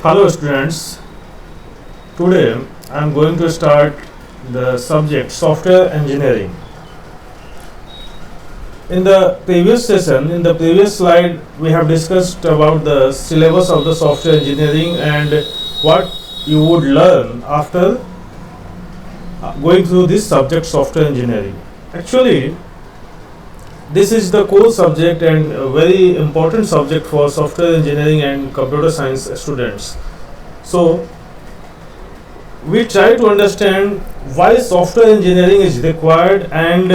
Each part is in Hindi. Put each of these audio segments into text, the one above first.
Hello students, today I am going to start the subject software engineering. In the previous session, in the previous slide, we have discussed about the syllabus of the software engineering and what you would learn after going through this subject software engineering. Actually, this is the core subject and a very important subject for software engineering and computer science students. So, we try to understand why software engineering is required and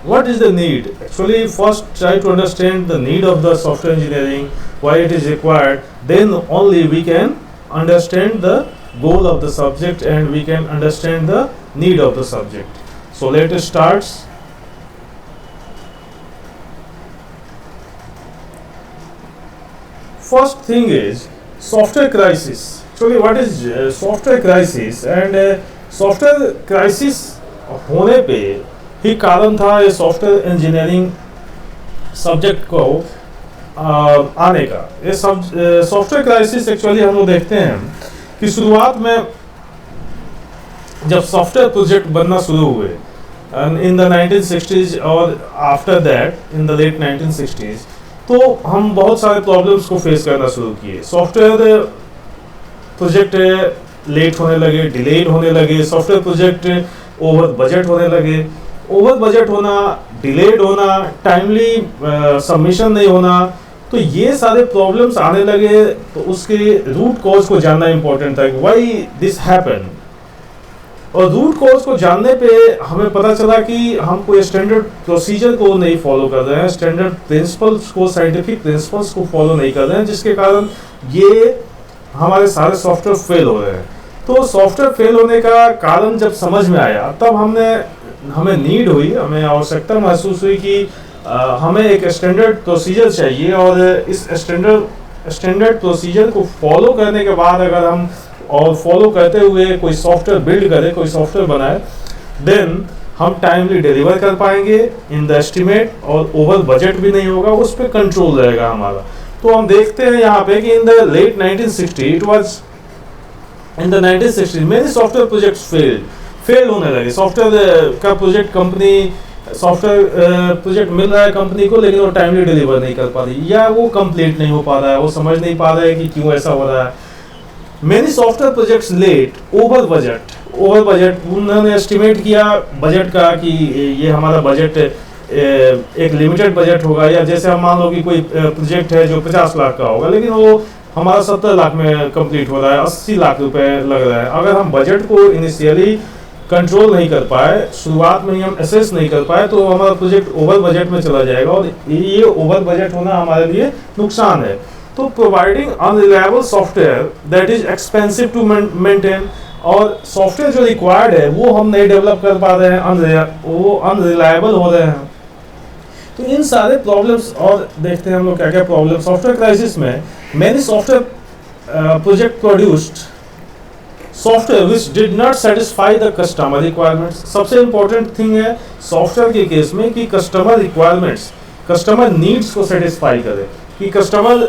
what is the need. Actually, first try to understand the need of the software engineering, why it is required, then only we can understand the goal of the subject and we can understand the need of the subject. So, let us start. First thing is software crisis. Actually, what is software crisis? And software crisis होने पे ही कारण था ये सॉफ्टवेयर इंजीनियरिंग सब्जेक्ट को आने का. ये सॉफ्टवेयर क्राइसिस एक्चुअली हम लोग देखते हैं कि शुरुआत में जब सॉफ्टवेयर प्रोजेक्ट बनना शुरू हुए इन द 1960s और after that in the late 1960s, तो हम बहुत सारे प्रॉब्लम्स को फेस करना शुरू किए. सॉफ्टवेयर प्रोजेक्ट लेट होने लगे, डिलेड होने लगे, सॉफ्टवेयर प्रोजेक्ट ओवर बजट होने लगे. ओवर बजट होना, डिलेड होना, टाइमली सबमिशन नहीं होना, तो ये सारे प्रॉब्लम्स आने लगे. तो उसके रूट कॉज को जानना इंपॉर्टेंट था कि व्हाई दिस हैपन. और रूट कॉज को जानने पे हमें पता चला कि हम कोई स्टैंडर्ड प्रोसीजर को नहीं फॉलो कर रहे हैं, स्टैंडर्ड प्रिंसिपल्स को, साइंटिफिक प्रिंसिपल्स को फॉलो नहीं कर रहे हैं, जिसके कारण ये हमारे सारे सॉफ्टवेयर फेल हो रहे हैं. तो सॉफ्टवेयर फेल होने का कारण जब समझ में आया, तब हमें नीड हुई, हमें आवश्यकता महसूस हुई कि हमें एक स्टैंडर्ड प्रोसीजर चाहिए. और इस स्टैंडर्ड प्रोसीजर को फॉलो करने के बाद अगर हम और फॉलो करते हुए कोई सॉफ्टवेयर बिल्ड करें, कोई सॉफ्टवेयर बनाए, देन हम टाइमली डिलीवर कर पाएंगे इन द एस्टिमेट और ओवर बजट भी नहीं होगा, उस पर कंट्रोल रहेगा हमारा. तो हम देखते हैं यहाँ पे कि in the late 1960 it was in the 1960 many software projects fail होने लगे. सॉफ्टवेयर का प्रोजेक्ट कंपनी सॉफ्टवेयर प्रोजेक्ट मिल रहा है कंपनी को, लेकिन वो टाइमली डिलीवर नहीं कर पा रही या वो कंप्लीट नहीं हो पा रहा है, वो समझ नहीं पा रहा है कि क्यों ऐसा हो रहा है. Many software projects late, over budget. उन्होंने एस्टिमेट किया बजट का कि ये हमारा बजट एक लिमिटेड बजट होगा, या जैसे हम मान लो कि कोई प्रोजेक्ट है जो 50 लाख का होगा, लेकिन वो हमारा 70 लाख में कंप्लीट हो रहा है, 80 लाख रुपए लग रहा है. अगर हम बजट को इनिशियली कंट्रोल नहीं कर पाए, शुरुआत में ही हम असेस नहीं कर पाए, तो हमारा प्रोजेक्ट ओवर बजट में चला जाएगा और ये ओवर बजट होना हमारे लिए नुकसान है. तो providing unreliable software that is expensive to maintain, और सॉफ्टवेयर जो रिक्वायर्ड है वो हम नहीं डेवलप कर पा रहे हैं, वो अनरिलायबल हो रहे हैं. तो इन सारे प्रॉब्लम्स और देखते हैं हम लोग क्या क्या प्रॉब्लम. सॉफ्टवेयर क्राइसिस में many software project produced software which did not satisfy the customer requirements. सबसे इंपॉर्टेंट थिंग है सॉफ्टवेयर के केस में कि कस्टमर रिक्वायरमेंट्स, कस्टमर नीड्स को सेटिस्फाई करे, कि कस्टमर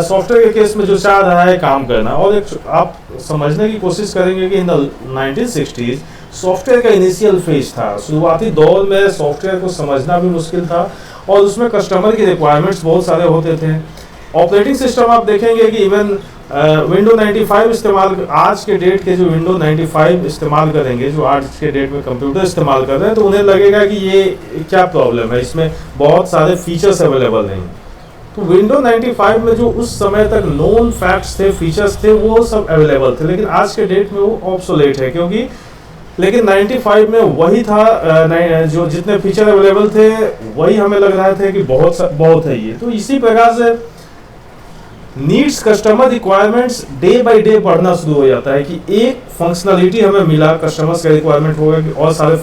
सॉफ्टवेयर के केस में जो चाह रहा है काम करना. और एक आप समझने की कोशिश करेंगे कि इन द 1960s सॉफ्टवेयर का इनिशियल फेज था. शुरुआती दौर में सॉफ्टवेयर को समझना भी मुश्किल था और उसमें कस्टमर की रिक्वायरमेंट्स बहुत सारे होते थे. ऑपरेटिंग सिस्टम आप देखेंगे कि इवन विंडो 95 इस्तेमाल, आज के डेट के जो विंडो 95 इस्तेमाल करेंगे, जो आज के डेट में कंप्यूटर इस्तेमाल कर रहे हैं, तो उन्हें लगेगा कि ये क्या प्रॉब्लम है, इसमें बहुत सारे फीचर्स अवेलेबल नहीं. तो विंडो 95 में जो उस समय तक नोन फैक्ट्स थे, फीचर्स थे, वो सब अवेलेबल थे, लेकिन आज के डेट में वो ऑब्सोलेट है. क्योंकि लेकिन 95 में वही था, जो जितने फीचर अवेलेबल थे वही हमें लग रहा था कि बहुत है ये. तो इसी प्रकार से needs, customer requirements day by day बढ़ना शुरू हो जाता है कि एक फंक्शनलिटी हमें मिला, कस्टमर्स का रिक्वायरमेंट होगा कि और सारे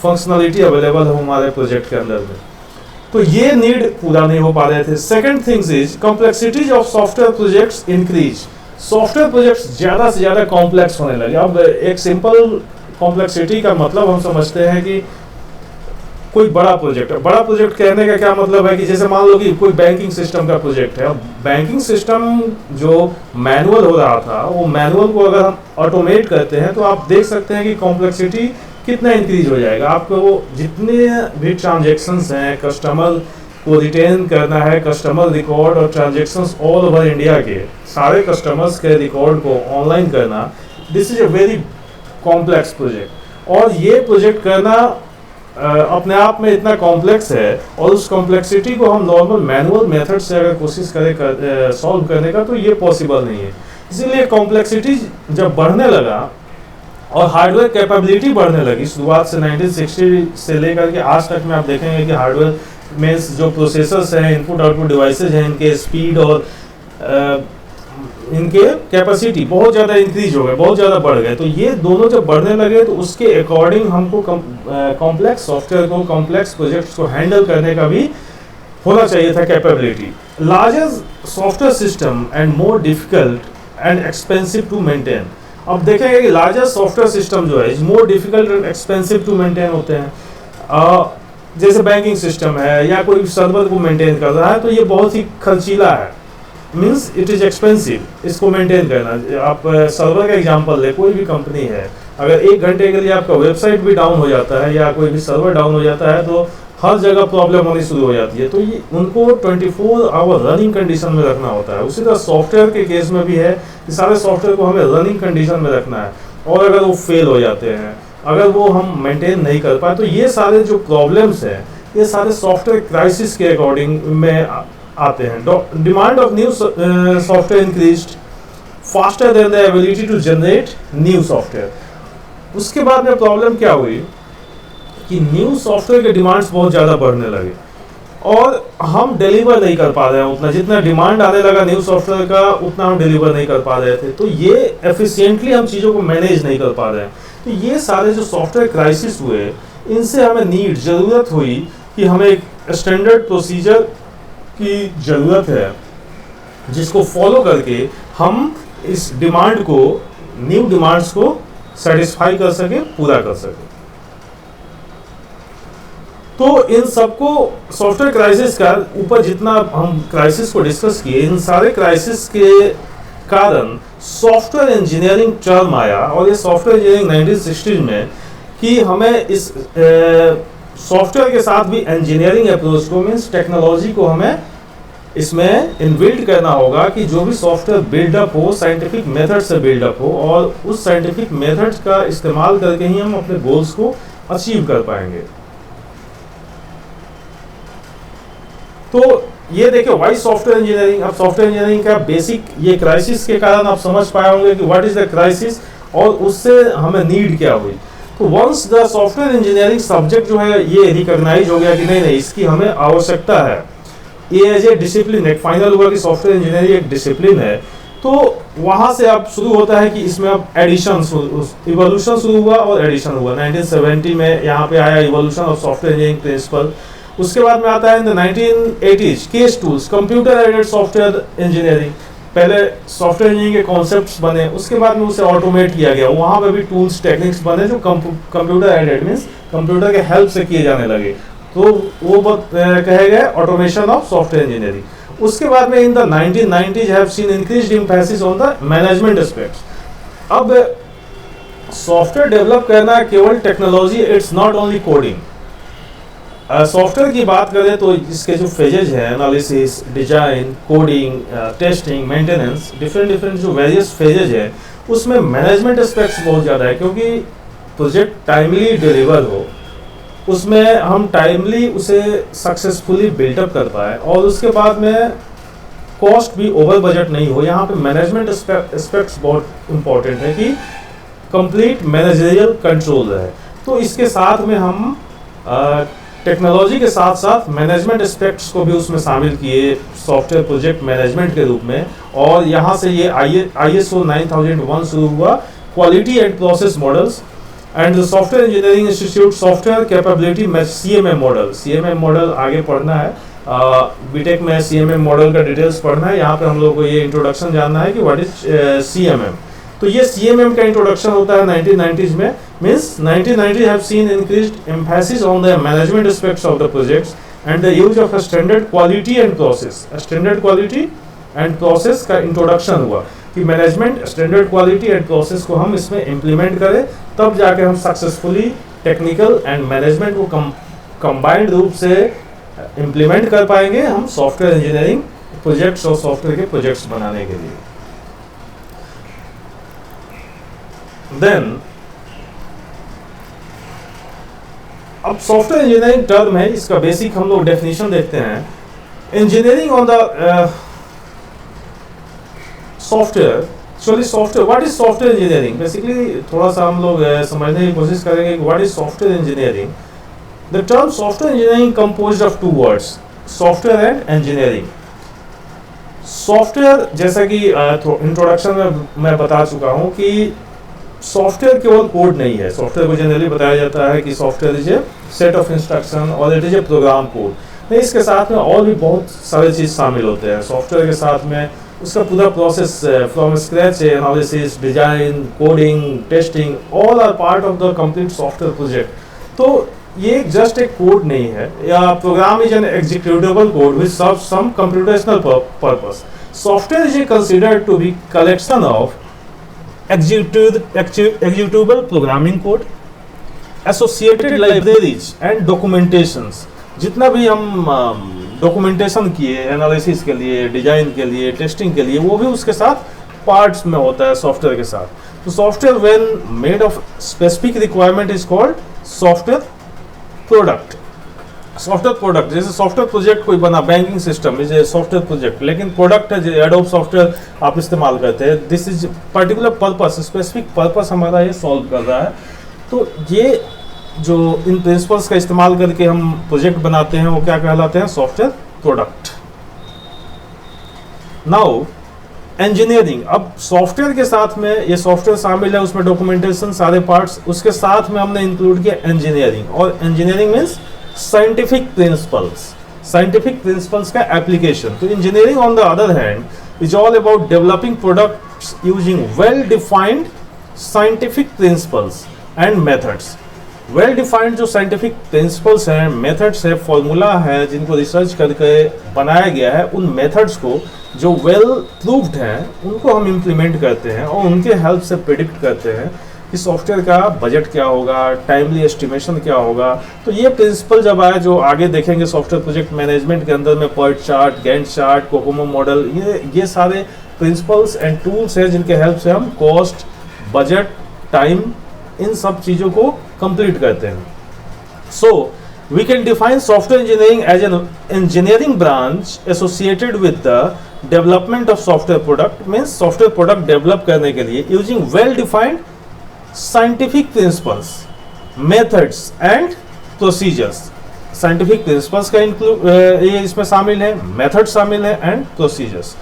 फंक्शनलिटी अवेलेबल हो हमारे प्रोजेक्ट के अंदर में. तो ये नीड पूरा नहीं हो पा रहे थे. Second things is complexities of software projects increase. Software projects ज़्यादा से ज़्यादा कॉम्प्लेक्स होने लगे. अब एक सिंपल कॉम्प्लेक्सिटी का मतलब हम समझते हैं कि कोई बड़ा प्रोजेक्ट है, बड़ा प्रोजेक्ट कहने का क्या मतलब है कि जैसे मान लो कि कोई बैंकिंग सिस्टम का प्रोजेक्ट है, बैंकिंग सिस्टम जो मैनुअल हो रहा था वो मैनुअल को अगर हम ऑटोमेट करते हैं तो आप देख सकते हैं कि कॉम्प्लेक्सिटी कितना इंक्रीज हो जाएगा। आपको वो जितने भी ट्रांजेक्शन्स हैं, कस्टमर को रिटेन करना है, कस्टमर रिकॉर्ड और ट्रांजेक्शन्स ऑल ओवर इंडिया के सारे कस्टमर्स के रिकॉर्ड को ऑनलाइन करना, this is a very complex project. और ये प्रोजेक्ट करना अपने आप में इतना कॉम्प्लेक्स है और उस कॉम्प्लेक्सिटी को हम नॉर्मल मैनुअल मेथड से अगर कोशिश करें सॉल्व करने का तो ये पॉसिबल नहीं है। इसीलिए कॉम्प्लेक्सिटी जब बढ़ने लगा और हार्डवेयर कैपेबिलिटी बढ़ने लगी, शुरुआत से 1960 से लेकर के आज तक में आप देखेंगे कि हार्डवेयर मीन्स जो प्रोसेसर्स हैं, इनपुट आउटपुट डिवाइसेज हैं, इनके स्पीड और इनके कैपेसिटी बहुत ज़्यादा इंक्रीज हो गए, बहुत ज़्यादा बढ़ गए। तो ये दोनों जब बढ़ने लगे तो उसके अकॉर्डिंग हमको कॉम्प्लेक्स सॉफ्टवेयर को, कॉम्प्लेक्स प्रोजेक्ट्स को हैंडल करने का भी होना चाहिए था capability. Larger software system and more difficult and expensive to maintain. अब देखेंगे कि लार्जर सॉफ्टवेयर सिस्टम जो है more difficult and expensive to maintain होते हैं। जैसे बैंकिंग सिस्टम है या कोई सर्वर को मेंटेन कर रहा है तो ये बहुत ही खर्चीला है, मीन्स इट इज़ एक्सपेंसिव इसको मेंटेन करना। आप सर्वर का एग्जांपल ले, कोई भी कंपनी है, अगर 1 घंटे के लिए आपका वेबसाइट भी डाउन हो जाता है या कोई भी सर्वर डाउन हो जाता है तो हर जगह प्रॉब्लम होनी शुरू हो जाती है। तो ये उनको 24 आवर रनिंग कंडीशन में रखना होता है। उसी तरह सॉफ्टवेयर के केस में भी है कि सारे सॉफ्टवेयर को हमें रनिंग कंडीशन में रखना है, और अगर वो फेल हो जाते हैं, अगर वो हम मेंटेन नहीं कर पाए, तो ये सारे जो प्रॉब्लम्स हैं ये सारे सॉफ्टवेयर क्राइसिस के अकॉर्डिंग में आते हैं। Demand of new software increased faster than the ability to generate new software. उसके बाद में प्रॉब्लम क्या हुई कि न्यू सॉफ्टवेयर के डिमांड्स बहुत ज़्यादा बढ़ने लगे और हम डिलीवर नहीं कर पा रहे हैं उतना, जितना डिमांड आने लगा न्यू सॉफ्टवेयर का उतना हम डिलीवर नहीं कर पा रहे थे। तो ये एफिशिएंटली हम चीज़ों को मैनेज नहीं कर पा रहे हैं। तो ये सारे जो सॉफ्टवेयर क्राइसिस हुए, इनसे हमें ज़रूरत हुई कि हमें एक स्टैंडर्ड प्रोसीजर की ज़रूरत है जिसको फॉलो करके हम इस डिमांड को, न्यू डिमांड्स को सेटिस्फाई कर सके, पूरा कर सके। तो इन सबको सॉफ्टवेयर क्राइसिस का ऊपर जितना हम क्राइसिस को डिस्कस किए, इन सारे क्राइसिस के कारण सॉफ्टवेयर इंजीनियरिंग टर्म आया। और ये सॉफ्टवेयर इंजीनियरिंग 1960 में कि हमें इस सॉफ्टवेयर के साथ भी इंजीनियरिंग अप्रोच को, मीन्स टेक्नोलॉजी को हमें इसमें इनबिल्ड करना होगा कि जो भी सॉफ्टवेयर बिल्डअप हो साइंटिफिक मेथड से बिल्डअप हो, और उस साइंटिफिक मेथड का इस्तेमाल करके ही हम अपने गोल्स को अचीव कर पाएंगे। तो ये देखिए व्हाई सॉफ्टवेयर इंजीनियरिंग। अब सॉफ्टवेयर इंजीनियरिंग का बेसिक ये क्राइसिस के कारण आप समझ पाए होंगे कि व्हाट इज द क्राइसिस और उससे हमें नीड क्या हुई। तो once the software engineering subject जो है ये रिकॉग्नाइज हो गया कि नहीं नहीं इसकी हमें आवश्यकता है, ये एज ए डिसिप्लिन, एक फाइनल हुआ कि सॉफ्टवेयर इंजीनियरिंग एक डिसिप्लिन है। तो वहाँ से अब शुरू होता है कि इसमें अब एडिशन, इवोल्यूशन शुरू हुआ और एडिशन हुआ। 1970 में यहाँ पे आया evolution of software engineering principle. उसके बाद में आता है in the 1980s case tools, computer aided software engineering. पहले सॉफ्टवेयर इंजीनियरिंग के कॉन्सेप्ट्स बने, उसके बाद में उसे ऑटोमेट किया गया, वहाँ पे भी टूल्स टेक्निक्स बने जो कंप्यूटर एडेड मीन्स कंप्यूटर के हेल्प से किए जाने लगे। तो वो कहे गए ऑटोमेशन ऑफ सॉफ्टवेयर इंजीनियरिंग। उसके बाद में in the 1990s have seen increased emphasis on the management aspects. अब सॉफ्टवेयर डेवलप करना केवल technology, it's not only coding. Software की बात करें तो इसके जो फेजेज हैं, analysis, design, coding, testing, maintenance, different जो वेरियस फेजेज हैं, उसमें मैनेजमेंट एस्पेक्ट्स बहुत ज़्यादा है, क्योंकि प्रोजेक्ट टाइमली डिलीवर हो, उसमें हम टाइमली उसे सक्सेसफुली बिल्डअप कर पाए, और उसके बाद में कॉस्ट भी ओवर बजट नहीं हो। यहाँ पे मैनेजमेंट एस्पेक्ट्स बहुत इंपॉर्टेंट है कि कंप्लीट मैनेजरियल कंट्रोल है। तो इसके साथ में हम टेक्नोलॉजी के साथ साथ मैनेजमेंट एस्पेक्ट्स को भी उसमें शामिल किए सॉफ्टवेयर प्रोजेक्ट मैनेजमेंट के रूप में। और यहाँ से ये ISO 9001 शुरू हुआ, quality and process models and software engineering institute software capability में CMM मॉडल। CMM मॉडल आगे पढ़ना है, बीटेक में CMM मॉडल का डिटेल्स पढ़ना है। यहाँ पे हम लोग को ये इंट्रोडक्शन जानना है कि व्हाट इज CMM। तो ये CMM का इंट्रोडक्शन होता है 1990s में, means 1990 have seen increased emphasis on the management aspects of the projects and the use of standard quality and process. Standard quality and process का इंट्रोडक्शन हुआ कि management standard quality and process को हम इसमें इम्प्लीमेंट करें, तब जाके हम सक्सेसफुली टेक्निकल एंड मैनेजमेंट को कंबाइंड रूप से इम्प्लीमेंट कर पाएंगे हम सॉफ्टवेयर इंजीनियरिंग प्रोजेक्ट्स और सॉफ्टवेयर के प्रोजेक्ट्स बनाने के लिए। देन अब सॉफ्टवेयर इंजीनियरिंग टर्म है, इसका बेसिक हम लोग डेफिनेशन देखते हैं। Engineering on the software, actually software, what is software engineering, basically थोड़ा सा हम लोग समझने की कोशिश करेंगे कि what is software engineering. The term software engineering composed of two words, software and engineering. Software, जैसा कि इंट्रोडक्शन में मैं बता चुका हूं कि सॉफ्टवेयर केवल कोड नहीं है। सॉफ्टवेयर को जनरली बताया जाता है कि software is a set of instruction और it is a program code, नहीं, इसके साथ में और भी बहुत सारे चीज़ शामिल होते हैं। सॉफ्टवेयर के साथ में उसका पूरा process from scratch, analysis, design, coding, testing, all are part of the complete software project. तो ये जस्ट एक कोड नहीं है, या program is an executable code with some computational purpose. Software is considered to be collection of executable programming code, associated libraries and documentations। जितना भी हम डॉक्यूमेंटेशन किए एनालिसिस के लिए, डिजाइन के लिए, टेस्टिंग के लिए, वो भी उसके साथ पार्ट्स में होता है सॉफ्टवेयर के साथ। तो software when made of specific requirement is called software product. Software product, जैसे सॉफ्टवेयर प्रोजेक्ट कोई बना, banking system is a software project, लेकिन प्रोडक्ट है जो एडोब सॉफ्टवेयर आप इस्तेमाल करते हैं, this is particular purpose, specific purpose हमारा ये सॉल्व कर रहा है। तो ये जो इन प्रिंसिपल्स का इस्तेमाल करके हम प्रोजेक्ट बनाते हैं वो क्या कहलाते हैं, सॉफ्टवेयर प्रोडक्ट। नाउ इंजीनियरिंग, अब सॉफ्टवेयर के साथ में ये सॉफ्टवेयर शामिल है, उसमें डॉक्यूमेंटेशन सारे पार्ट्स, उसके साथ में हमने इंक्लूड किया इंजीनियरिंग। और engineering means scientific principles, scientific principles का एप्लीकेशन। तो engineering on the other hand is all about developing products using well defined scientific principles and methods. Well defined जो साइंटिफिक प्रिंसिपल्स हैं, मेथड्स है, फॉर्मूला है, जिनको रिसर्च करके बनाया गया है, उन मेथड्स को जो वेल प्रूव्ड हैं उनको हम इम्प्लीमेंट करते हैं और उनके हेल्प से प्रिडिक्ट करते हैं कि सॉफ्टवेयर का बजट क्या होगा, टाइमली एस्टिमेशन क्या होगा। तो ये प्रिंसिपल जब आए, जो आगे देखेंगे सॉफ्टवेयर प्रोजेक्ट मैनेजमेंट के अंदर में, PERT chart, Gantt chart, COCOMO model, ये सारे प्रिंसिपल्स एंड टूल्स हैं जिनके हेल्प से हम कॉस्ट, बजट, टाइम, इन सब चीज़ों को कंप्लीट करते हैं। So we can define software engineering as an engineering branch associated with the development of software product, means software product develop करने के लिए using well defined scientific principles, methods and procedures. Scientific principles का ये इसमें शामिल है, मेथड शामिल है and procedures.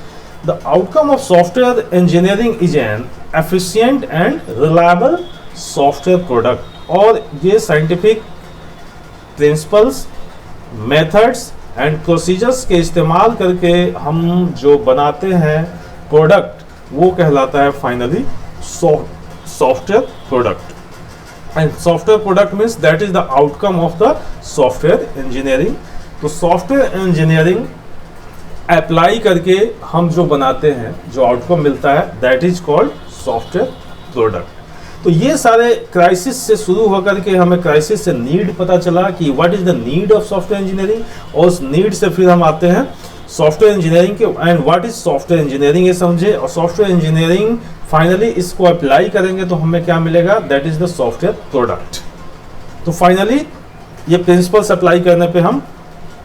The outcome of software engineering is an efficient and reliable software product. और ये scientific principles, methods and procedures के इस्तेमाल करके हम जो बनाते हैं प्रोडक्ट, वो कहलाता है finally software product. And software product means that is the outcome of the software engineering. तो सॉफ्टवेयर इंजीनियरिंग अप्लाई करके हम जो बनाते हैं, जो आउटकम मिलता है, that is called software product. तो ये सारे क्राइसिस से शुरू होकर के हमें क्राइसिस से नीड पता चला कि what is the need of software engineering, और उस नीड से फिर हम आते हैं सॉफ्टवेयर इंजीनियरिंग के, and what is software engineering ये समझे, और सॉफ्टवेयर इंजीनियरिंग फाइनली इसको अप्लाई करेंगे तो हमें क्या मिलेगा, that is the software product. तो फाइनली ये प्रिंसिपल्स अप्लाई करने पे हम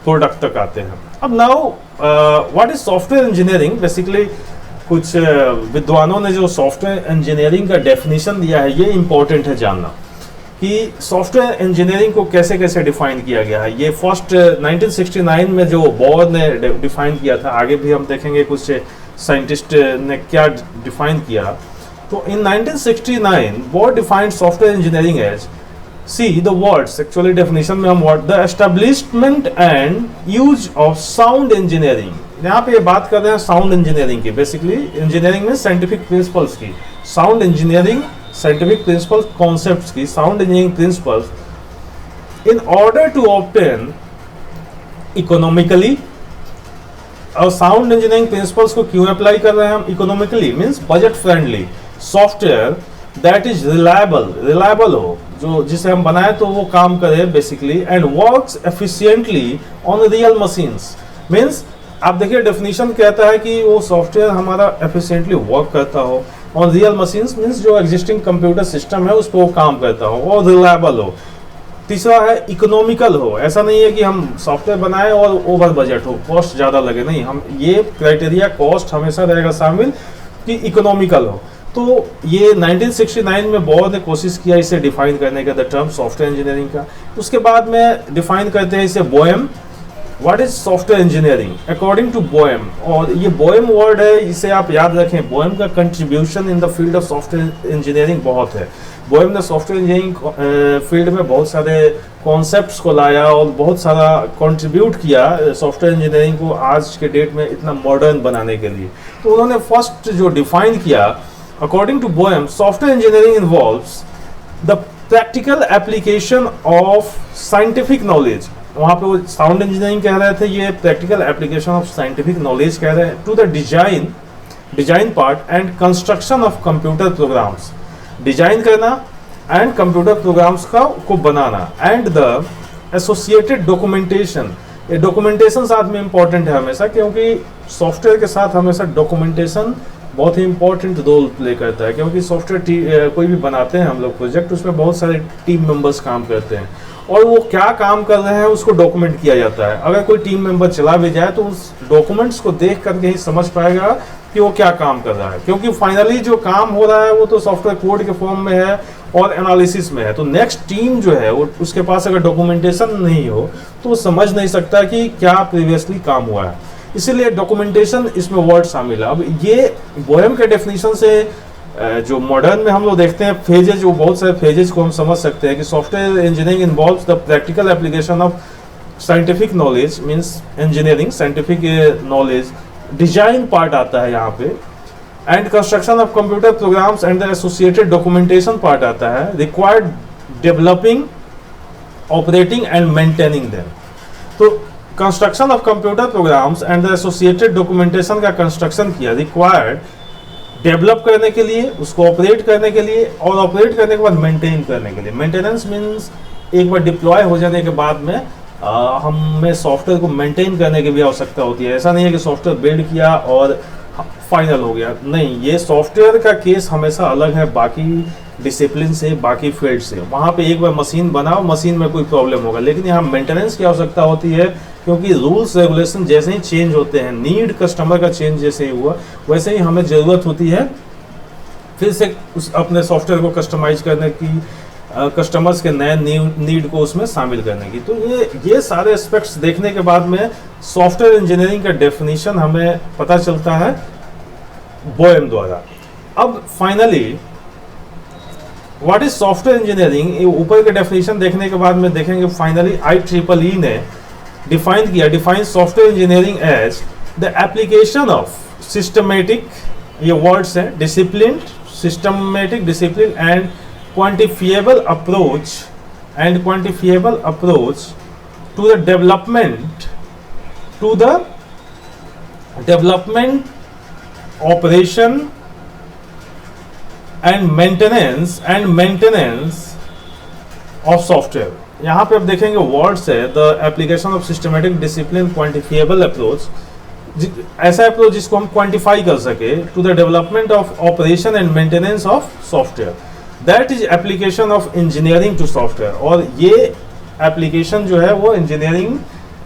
प्रोडक्ट तक आते हैं। अब now what is software engineering, basically कुछ विद्वानों ने जो सॉफ्टवेयर इंजीनियरिंग का डेफिनेशन दिया है, ये इंपॉर्टेंट है जानना कि सॉफ्टवेयर इंजीनियरिंग को कैसे कैसे डिफाइन किया गया है। ये फर्स्ट 1969 में जो बोर ने डिफाइन किया था, आगे भी हम देखेंगे कुछ साइंटिस्ट ने क्या डिफाइन किया। तो in 1969 Boehm defined software engineering as, see the words, actually definition में हम word, the establishment and use of sound engineering. यहाँ पे ये बात कर रहे हैं साउंड इंजीनियरिंग की, बेसिकली इंजीनियरिंग में साइंटिफिक प्रिंसिपल्स की, sound engineering scientific principle concepts की, sound engineering principles in order to obtain economically. और साउंड इंजीनियरिंग प्रिंसिपल्स को क्यों अप्लाई कर रहे हैं हम? Economically means budget friendly software that is reliable हो, जो जिसे हम बनाए तो वो काम करे basically, and works efficiently on real machines. Means आप देखिए डेफिनेशन कहता है कि वो सॉफ्टवेयर हमारा एफिशिएंटली वर्क करता हो ऑन रियल मशीन्स, मींस जो एग्जिस्टिंग कंप्यूटर सिस्टम है उस पर वो काम करता हो और रिलायबल हो। तीसरा है इकोनॉमिकल हो, ऐसा नहीं है कि हम सॉफ्टवेयर बनाए और ओवर बजट हो, कॉस्ट ज़्यादा लगे, नहीं, हम ये क्राइटेरिया कॉस्ट हमेशा रहेगा शामिल कि इकोनॉमिकल हो। तो ये 1969 में बोर्ड ने कोशिश किया इसे डिफाइन करने का, द टर्म सॉफ्टवेयर इंजीनियरिंग का। उसके बाद में डिफाइन करते हैं इसे Boehm, what is software engineering according to Boehm. और ये बोएम वर्ड है, इसे आप याद रखें, बोएम का contribution in the field of software engineering बहुत है। बोएम ने सॉफ्टवेयर इंजीनियरिंग फील्ड में बहुत सारे कॉन्सेप्ट्स को लाया और बहुत सारा कंट्रीब्यूट किया सॉफ्टवेयर इंजीनियरिंग को आज के डेट में इतना मॉडर्न बनाने के लिए। तो उन्होंने फर्स्ट जो डिफाइन किया, according to Boehm, software engineering involves the practical application of scientific knowledge. वहाँ पे वो साउंड इंजीनियरिंग कह रहे थे, ये practical application of scientific knowledge कह रहे हैं, to the design part and construction of computer programs, design करना एंड कंप्यूटर प्रोग्राम्स को बनाना, एंड द एसोसिएटेड डॉक्यूमेंटेशन। ये डॉक्यूमेंटेशन साथ में इंपॉर्टेंट है हमेशा, क्योंकि सॉफ्टवेयर के साथ हमेशा डॉक्यूमेंटेशन बहुत ही इंपॉर्टेंट रोल प्ले करता है, क्योंकि सॉफ्टवेयर कोई भी बनाते हैं हम लोग प्रोजेक्ट, उसमें बहुत सारे टीम मेंबर्स काम करते हैं और वो क्या काम कर रहे हैं उसको डॉक्यूमेंट किया जाता है। अगर कोई टीम मेंबर चला भी जाए तो उस डॉक्यूमेंट्स को देख करके ही समझ पाएगा कि वो क्या काम कर रहा है, क्योंकि फाइनली जो काम हो रहा है वो तो सॉफ्टवेयर कोड के फॉर्म में है और एनालिसिस में है। तो नेक्स्ट टीम जो है वो उसके पास अगर डॉक्यूमेंटेशन नहीं हो तो वो समझ नहीं सकता कि क्या प्रीवियसली काम हुआ है, इसीलिए डॉक्यूमेंटेशन इसमें वर्ड शामिल है। अब ये बोएम के डेफिनेशन से जो मॉडर्न में हम लोग देखते हैं फेजेज, वो बहुत सारे फेजेज को हम समझ सकते हैं कि software engineering involves the practical application of scientific knowledge, means engineering scientific knowledge, design part आता है यहाँ पे, and construction of computer programs and the associated documentation part आता है, required developing, operating and maintaining them. तो construction of computer programs and the associated documentation का कंस्ट्रक्शन किया, रिक्वायर्ड डेवलप करने के लिए, उसको ऑपरेट करने के लिए, और ऑपरेट करने के बाद मेंटेन करने के लिए। मेंटेनेंस मींस एक बार डिप्लॉय हो जाने के बाद में हमें सॉफ्टवेयर को मेंटेन करने की भी आवश्यकता होती है। ऐसा नहीं है कि सॉफ्टवेयर बिल्ड किया और फाइनल हो गया, नहीं, ये सॉफ्टवेयर का केस हमेशा अलग है बाकी डिसिप्लिन से, बाकी फील्ड से। वहाँ पे एक बार मशीन बनाओ, मशीन में कोई प्रॉब्लम होगा, लेकिन यहाँ मेंटेनेंस की आवश्यकता होती है, क्योंकि रूल्स रेगुलेशन जैसे ही चेंज होते हैं, नीड कस्टमर का चेंज जैसे ही हुआ, वैसे ही हमें ज़रूरत होती है फिर से उस अपने सॉफ्टवेयर को कस्टमाइज करने की, कस्टमर्स के नए नीड को उसमें शामिल करने की। तो ये सारे एस्पेक्ट्स देखने के बाद में सॉफ्टवेयर इंजीनियरिंग का डेफिनेशन हमें पता चलता है बोएम द्वारा। अब finally what is software engineering, ऊपर के डेफिनेशन देखने के बाद में देखेंगे फाइनली IEEE ने define software engineering as the application of systematic, ये वर्ड्स हैं, discipline, systematic discipline and quantifiable approach to the development, operation and maintenance of software। यहाँ पे आप देखेंगे वर्ड्स है, the application of systematic discipline, quantifiable approach, ऐसा अप्रोच जिसको हम क्वांटिफाई कर सके, to the development of operation and maintenance of software, that is application of engineering to software. और ये एप्लीकेशन जो है वो इंजीनियरिंग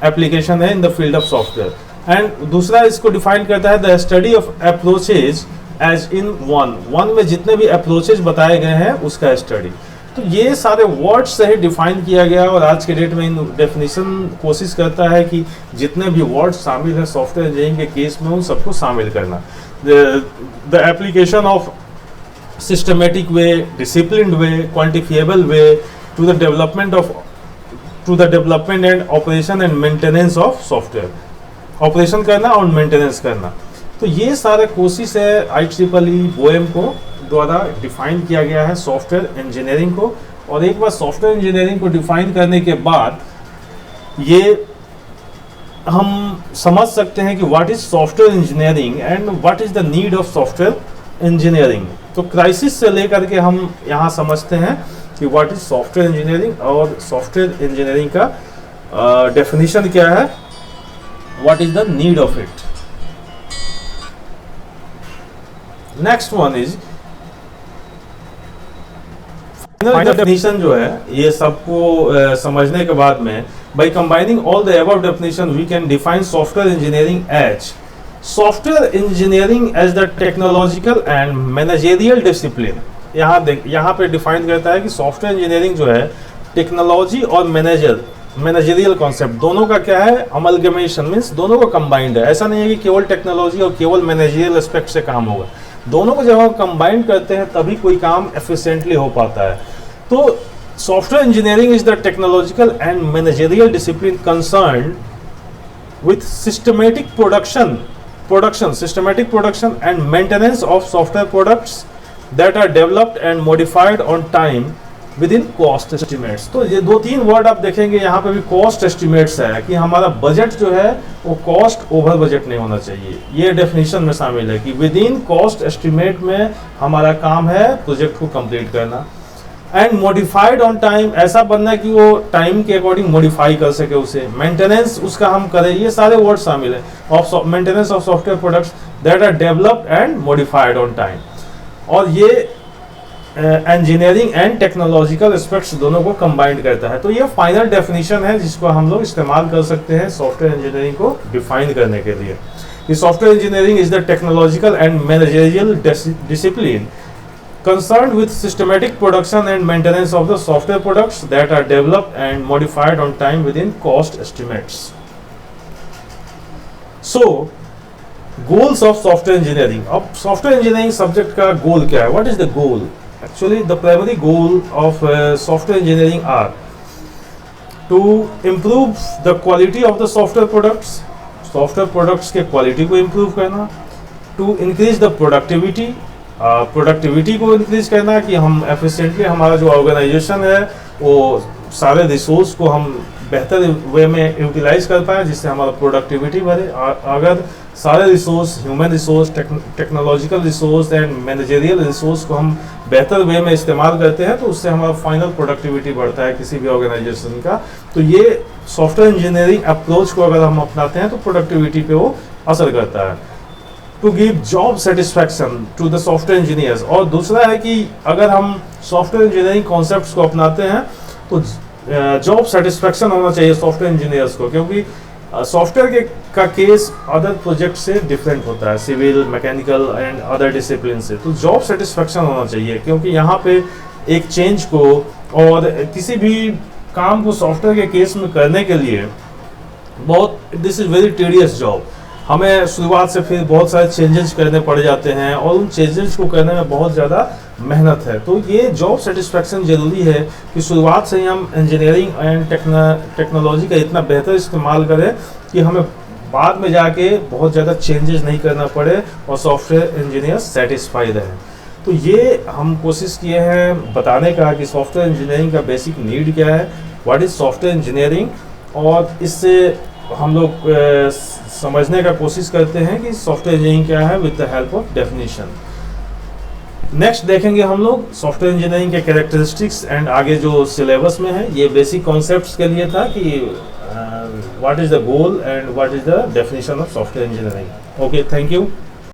एप्लीकेशन है in the field of software. And दूसरा इसको डिफाइन करता है the study of approaches as in one में जितने भी अप्रोचेज बताए गए हैं उसका स्टडी। तो ये सारे वर्ड्स से ही डिफाइन किया गया, और आज के डेट में इन डेफिनेशन कोशिश करता है कि जितने भी वर्ड्स शामिल है सॉफ्टवेयर इंजीनियरिंग के केस में उन सबको शामिल करना। The application of systematic way, disciplined way, quantifiable way to the development and operation and maintenance of software, operation करना और मेंटेनेंस करना। तो ये सारे कोशिश है IEEE बोएम को द्वारा डिफाइन किया गया है सॉफ्टवेयर इंजीनियरिंग को। और एक बार सॉफ्टवेयर इंजीनियरिंग को डिफाइन करने के बाद ये हम समझ सकते हैं कि what is software engineering and what is the need of software engineering. तो क्राइसिस से लेकर के हम यहाँ समझते हैं कि व्हाट इज सॉफ्टवेयर इंजीनियरिंग और सॉफ्टवेयर इंजीनियरिंग का डेफिनेशन क्या है, what is the need of it. Next one is final definition जो है, ये सबको समझने के बाद में by combining all the above definition we can define software engineering as software engineering as the technological and managerial discipline। यहाँ पे डिफाइन करता है कि सॉफ्टवेयर इंजीनियरिंग जो है टेक्नोलॉजी और मैनेजरियल कॉन्सेप्ट दोनों का क्या है, अमलगमेशन, मीन्स दोनों का कंबाइंड है। ऐसा नहीं है कि केवल टेक्नोलॉजी और केवल मैनेजरियल एस्पेक्ट से काम होगा, दोनों को जब हम कंबाइन करते हैं तभी कोई काम एफिशिएंटली हो पाता है। तो software engineering is the technological and managerial discipline concerned with systematic production and maintenance of software products that are developed and modified on time within cost estimates। तो ये दो तीन वर्ड आप देखेंगे यहाँ पे भी cost estimates है कि हमारा बजट जो है वो cost over बजट नहीं होना चाहिए। ये डेफिनेशन में शामिल है कि within cost estimate में हमारा काम है प्रोजेक्ट को कंप्लीट करना। एंड मॉडिफाइड ऑन टाइम, ऐसा बनना है कि वो टाइम के अकॉर्डिंग मॉडिफाई कर सके उसे। मेंटेनेंस उसका हम करें, ये सारे वर्ड शामिल है of maintenance of software products that are developed and modified on time. और ये इंजीनियरिंग एंड टेक्नोलॉजिकल एस्पेक्ट्स दोनों को कंबाइंड करता है। तो ये फाइनल डेफिनेशन है जिसको हम लोग इस्तेमाल कर सकते हैं सॉफ्टवेयर इंजीनियरिंग को डिफाइन करने के लिए। कि software engineering is the technological and managerial discipline concerned with systematic production and maintenance of the software products that are developed and modified on time within cost estimates। So goals of software engineering। अब software engineering subject का goal क्या है, what is the goal? Actually the primary goal of software engineering are to improve the quality of the software products के quality को improve करना, to increase the productivity productivity को इंक्रीज करना कि हम एफिशिएंटली हमारा जो ऑर्गेनाइजेशन है वो सारे रिसोर्स को हम बेहतर वे में यूटिलाइज कर पाए जिससे हमारा प्रोडक्टिविटी बढ़े। अगर सारे resource, human resource, technological resource and managerial resource को हम बेहतर वे में इस्तेमाल करते हैं तो उससे हमारा फाइनल प्रोडक्टिविटी बढ़ता है किसी भी ऑर्गेनाइजेशन का। तो ये सॉफ्टवेयर इंजीनियरिंग अप्रोच को अगर हम अपनाते हैं तो प्रोडक्टिविटी पे वो असर करता है। To give job satisfaction to the software engineers. और दूसरा है कि अगर हम सॉफ्टवेयर इंजीनियरिंग कॉन्सेप्ट्स को अपनाते हैं तो जॉब सेटिस्फैक्शन होना चाहिए सॉफ्टवेयर इंजीनियर्स को, क्योंकि सॉफ्टवेयर का केस अदर प्रोजेक्ट से डिफरेंट होता है, civil, mechanical and other discipline से। तो जॉब सेटिस्फैक्शन होना चाहिए क्योंकि यहाँ पे एक चेंज को और किसी भी काम को सॉफ्टवेयर के केस में करने के लिए this is very tedious job. हमें शुरुआत से फिर बहुत सारे चेंजेस करने पड़ जाते हैं और उन चेंजेस को करने में बहुत ज़्यादा मेहनत है। तो ये जॉब सेटिस्फैक्शन ज़रूरी है कि शुरुआत से ही हम इंजीनियरिंग एंड टेक्नोलॉजी का इतना बेहतर इस्तेमाल करें कि हमें बाद में जाके बहुत ज़्यादा चेंजेस नहीं करना पड़े और सॉफ्टवेयर इंजीनियर सेटिस्फाइड रहे। तो ये हम कोशिश किए हैं बताने का कि सॉफ्टवेयर इंजीनियरिंग का बेसिक नीड क्या है, व्हाट इज़ सॉफ्टवेयर इंजीनियरिंग, और इससे हम लोग समझने का कोशिश करते हैं कि सॉफ्टवेयर इंजीनियरिंग क्या है with the help of definition. Next देखेंगे हम लोग सॉफ्टवेयर इंजीनियरिंग के कैरेक्टरिस्टिक्स एंड आगे जो सिलेबस में है। ये बेसिक कॉन्सेप्ट्स के लिए था कि what is the goal and what is the definition of software engineering. Okay, thank you.